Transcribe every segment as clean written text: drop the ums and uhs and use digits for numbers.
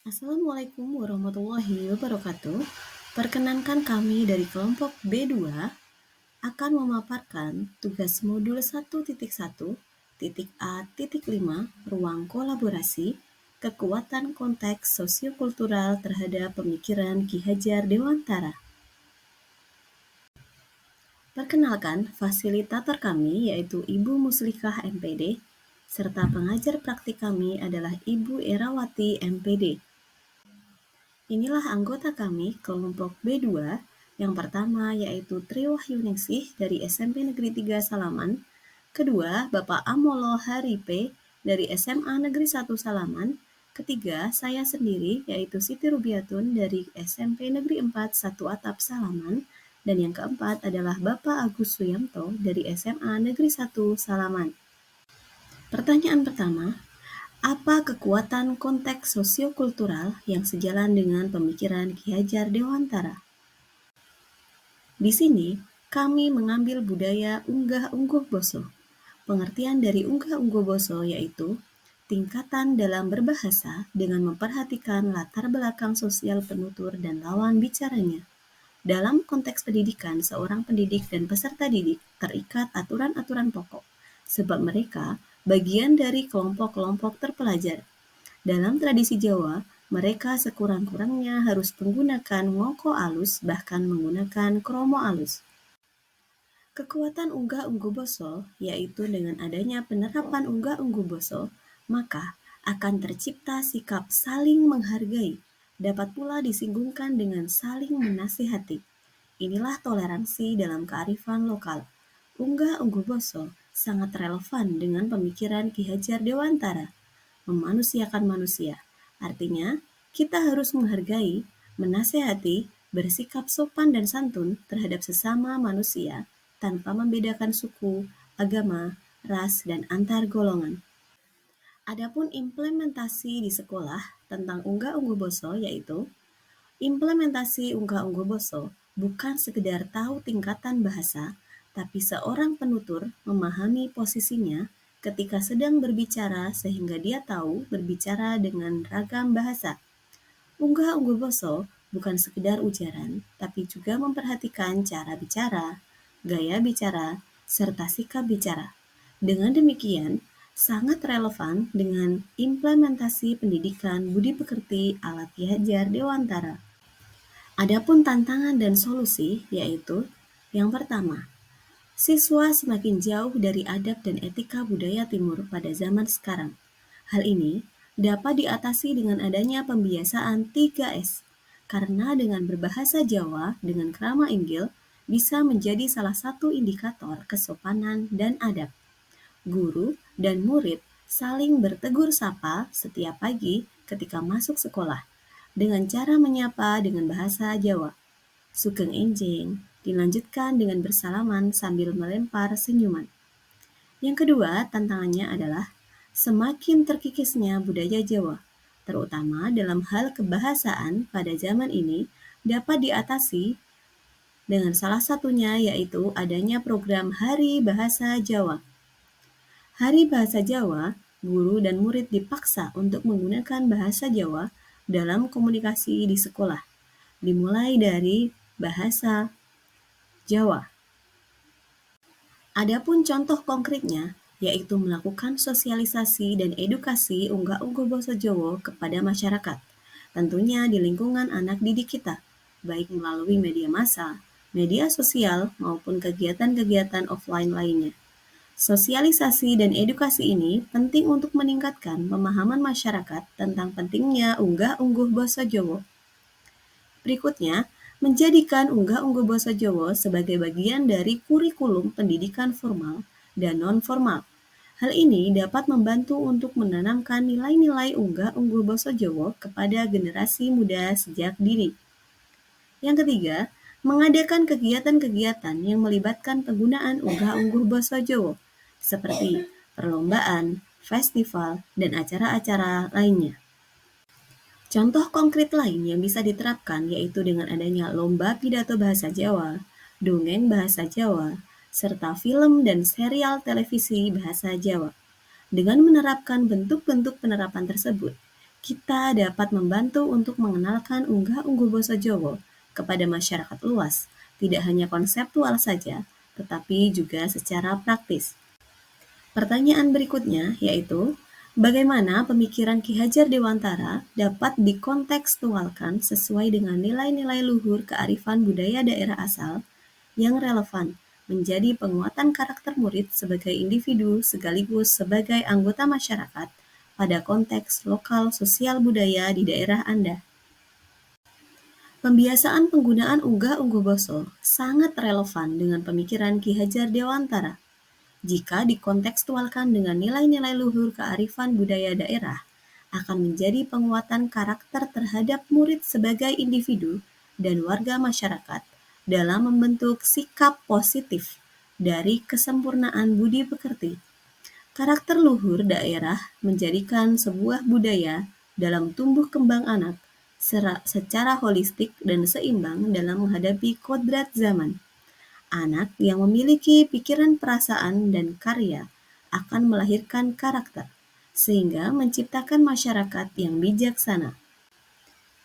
Assalamualaikum warahmatullahi wabarakatuh. Perkenankan kami dari kelompok B2 akan memaparkan tugas modul 1.1.A.5 ruang kolaborasi, kekuatan konteks sosiokultural terhadap pemikiran Ki Hajar Dewantara. Perkenalkan, fasilitator kami yaitu Ibu Muslikah MPD, serta pengajar praktik kami adalah Ibu Erawati MPD. Inilah anggota kami, kelompok B2, yang pertama yaitu Tri Wahyuningsih dari SMP Negeri 3 Salaman, kedua Bapak Amolo Haripe dari SMA Negeri 1 Salaman, ketiga saya sendiri yaitu Siti Rubiatun dari SMP Negeri 4 1 Atap Salaman, dan yang keempat adalah Bapak Agus Suyanto dari SMA Negeri 1 Salaman. Pertanyaan pertama, apa kekuatan konteks sosiokultural yang sejalan dengan pemikiran Ki Hajar Dewantara? Di sini, kami mengambil budaya unggah-ungguh boso. Pengertian dari unggah-ungguh boso yaitu tingkatan dalam berbahasa dengan memperhatikan latar belakang sosial penutur dan lawan bicaranya. Dalam konteks pendidikan, seorang pendidik dan peserta didik terikat aturan-aturan pokok, sebab mereka bagian dari kelompok-kelompok terpelajar. Dalam tradisi Jawa, mereka sekurang-kurangnya harus menggunakan ngoko alus, bahkan menggunakan kromo alus. Kekuatan unggah-ungguh boso, yaitu dengan adanya penerapan unggah-ungguh boso, maka akan tercipta sikap saling menghargai, dapat pula disinggungkan dengan saling menasihati. Inilah toleransi dalam kearifan lokal. Unggah-ungguh boso sangat relevan dengan pemikiran Ki Hajar Dewantara, memanusiakan manusia. Artinya, kita harus menghargai, menasehati, bersikap sopan dan santun terhadap sesama manusia tanpa membedakan suku, agama, ras, dan antar golongan. Adapun implementasi di sekolah tentang unggah-ungguh boso yaitu implementasi unggah-ungguh boso bukan sekedar tahu tingkatan bahasa, tapi seorang penutur memahami posisinya ketika sedang berbicara sehingga dia tahu berbicara dengan ragam bahasa. Unggah-ungguh boso bukan sekedar ujaran, tapi juga memperhatikan cara bicara, gaya bicara, serta sikap bicara. Dengan demikian, sangat relevan dengan implementasi pendidikan budi pekerti ala Ki Hajar Dewantara. Adapun tantangan dan solusi yaitu yang pertama, siswa semakin jauh dari adab dan etika budaya timur pada zaman sekarang. Hal ini dapat diatasi dengan adanya pembiasaan 3S, karena dengan berbahasa Jawa dengan krama inggil bisa menjadi salah satu indikator kesopanan dan adab. Guru dan murid saling bertegur sapa setiap pagi ketika masuk sekolah dengan cara menyapa dengan bahasa Jawa. Sugeng enjing dilanjutkan dengan bersalaman sambil melempar senyuman. Yang kedua, tantangannya adalah semakin terkikisnya budaya Jawa, terutama dalam hal kebahasaan pada zaman ini dapat diatasi dengan salah satunya yaitu adanya program Hari Bahasa Jawa. Hari Bahasa Jawa, guru dan murid dipaksa untuk menggunakan bahasa Jawa dalam komunikasi di sekolah, dimulai dari bahasa Jawa. Adapun contoh konkretnya, yaitu melakukan sosialisasi dan edukasi unggah-ungguh basa Jawa kepada masyarakat, tentunya di lingkungan anak didik kita, baik melalui media massa, media sosial, maupun kegiatan-kegiatan offline lainnya. Sosialisasi dan edukasi ini penting untuk meningkatkan pemahaman masyarakat tentang pentingnya unggah-ungguh basa Jawa. Berikutnya, menjadikan unggah-ungguh basa Jawa sebagai bagian dari kurikulum pendidikan formal dan non-formal. Hal ini dapat membantu untuk menanamkan nilai-nilai unggah-ungguh basa Jawa kepada generasi muda sejak dini. Yang ketiga, mengadakan kegiatan-kegiatan yang melibatkan penggunaan unggah-ungguh basa Jawa, seperti perlombaan, festival, dan acara-acara lainnya. Contoh konkret lain yang bisa diterapkan yaitu dengan adanya lomba pidato bahasa Jawa, dongeng bahasa Jawa, serta film dan serial televisi bahasa Jawa. Dengan menerapkan bentuk-bentuk penerapan tersebut, kita dapat membantu untuk mengenalkan unggah-ungguh basa Jawa kepada masyarakat luas, tidak hanya konseptual saja, tetapi juga secara praktis. Pertanyaan berikutnya yaitu, bagaimana pemikiran Ki Hajar Dewantara dapat dikontekstualkan sesuai dengan nilai-nilai luhur kearifan budaya daerah asal yang relevan menjadi penguatan karakter murid sebagai individu sekaligus sebagai anggota masyarakat pada konteks lokal sosial budaya di daerah Anda. Pembiasaan penggunaan unggah-ungguh basa sangat relevan dengan pemikiran Ki Hajar Dewantara. Jika dikontekstualkan dengan nilai-nilai luhur kearifan budaya daerah, akan menjadi penguatan karakter terhadap murid sebagai individu dan warga masyarakat dalam membentuk sikap positif dari kesempurnaan budi pekerti. Karakter luhur daerah menjadikan sebuah budaya dalam tumbuh kembang anak secara holistik dan seimbang dalam menghadapi kodrat zaman. Anak yang memiliki pikiran, perasaan, dan karya akan melahirkan karakter, sehingga menciptakan masyarakat yang bijaksana.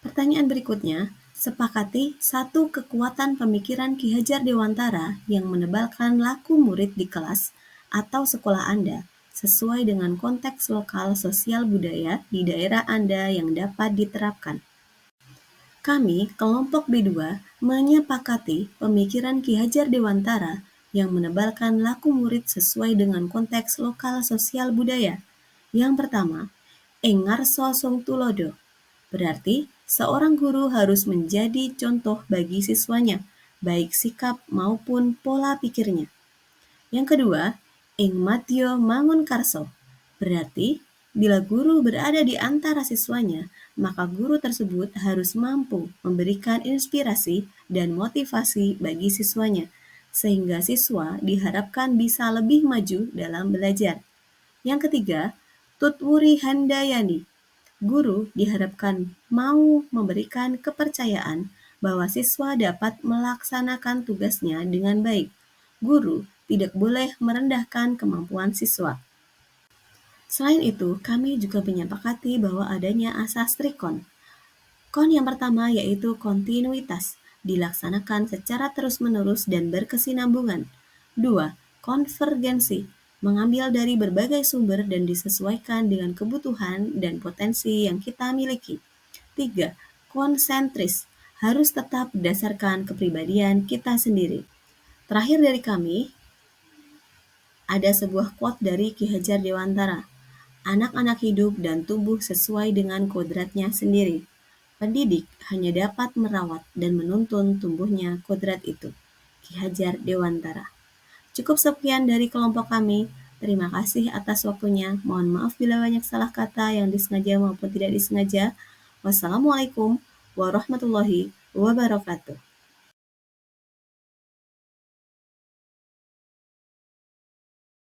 Pertanyaan berikutnya, sepakati satu kekuatan pemikiran Ki Hajar Dewantara yang menebalkan laku murid di kelas atau sekolah Anda sesuai dengan konteks lokal sosial budaya di daerah Anda yang dapat diterapkan. Kami, kelompok B2, menyepakati pemikiran Ki Hajar Dewantara yang menebalkan laku murid sesuai dengan konteks lokal sosial budaya. Yang pertama, Engarso Song Tulodo, berarti seorang guru harus menjadi contoh bagi siswanya, baik sikap maupun pola pikirnya. Yang kedua, Ing Matio Mangun Karso, berarti bila guru berada di antara siswanya, maka guru tersebut harus mampu memberikan inspirasi dan motivasi bagi siswanya, sehingga siswa diharapkan bisa lebih maju dalam belajar. Yang ketiga, Tutwuri Handayani, guru diharapkan mau memberikan kepercayaan bahwa siswa dapat melaksanakan tugasnya dengan baik. Guru tidak boleh merendahkan kemampuan siswa. Selain itu, kami juga menyepakati bahwa adanya asas trikon. Kon yang pertama yaitu kontinuitas, dilaksanakan secara terus-menerus dan berkesinambungan. 2. Konvergensi, mengambil dari berbagai sumber dan disesuaikan dengan kebutuhan dan potensi yang kita miliki. 3. Konsentris, harus tetap berdasarkan kepribadian kita sendiri. Terakhir dari kami, ada sebuah quote dari Ki Hajar Dewantara. Anak-anak hidup dan tumbuh sesuai dengan kodratnya sendiri. Pendidik hanya dapat merawat dan menuntun tumbuhnya kodrat itu. Ki Hajar Dewantara. Cukup sekian dari kelompok kami. Terima kasih atas waktunya. Mohon maaf bila banyak salah kata yang disengaja maupun tidak disengaja. Wassalamualaikum warahmatullahi wabarakatuh.